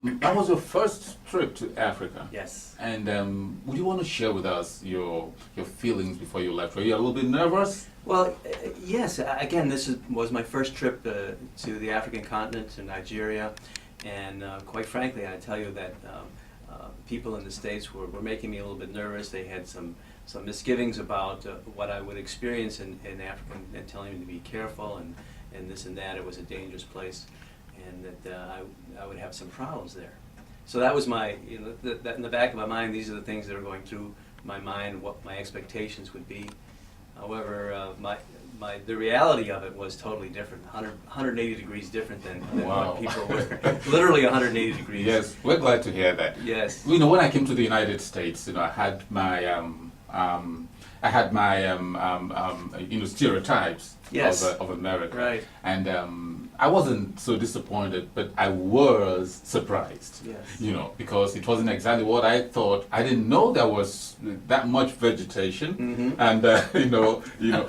That was your first trip to Africa. Yes. And would you want to share with us your feelings before you left? Were you a little bit nervous? Well, yes. Again, was my first trip to the African continent, to Nigeria, and quite frankly, I tell you that people in the States were making me a little bit nervous. They had some misgivings about what I would experience in Africa, and telling me to be careful and this and that. It was a dangerous place, and that I would have some problems there. So that was my, that in the back of my mind, these are the things that are going through my mind, what my expectations would be. However, the reality of it was totally different, 180 degrees different than Wow. what people were, literally 180 degrees. Yes, we're glad to hear that. Yes. When I came to the United States, I had my stereotypes Yes. of America, Right. and I wasn't so disappointed, but I was surprised. Yes. Because it wasn't exactly what I thought. I didn't know there was that much vegetation, and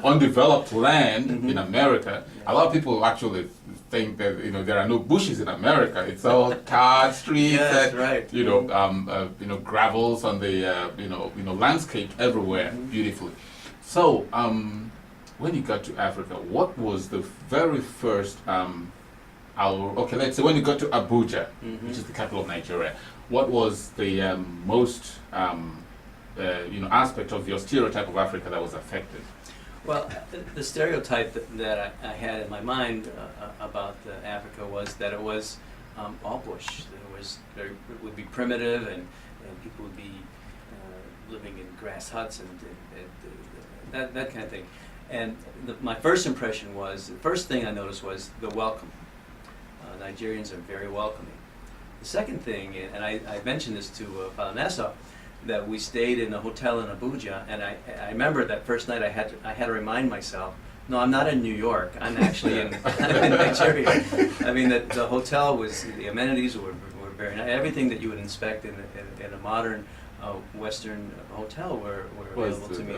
undeveloped land in America. A lot of people actually think that there are no bushes in America. It's all tarred streets. Yes, right. Gravels on the landscape everywhere beautifully. So when you got to Africa, what was the very first? Let's say when you got to Abuja, which is the capital of Nigeria. What was the most aspect of your stereotype of Africa that was affected? Well, the stereotype that I had in my mind about Africa was that it was all bush. That it would be primitive, and people would be living in grass huts and that kind of thing. And my first impression was, the first thing I noticed was the welcome. Nigerians are very welcoming. The second thing, and I mentioned this to Father Nassau, that we stayed in a hotel in Abuja, and I remember that first night I had to remind myself, no, I'm not in New York. I'm actually in Nigeria. I mean, that the hotel the amenities were very nice. Everything that you would inspect in a modern Western hotel were available to me.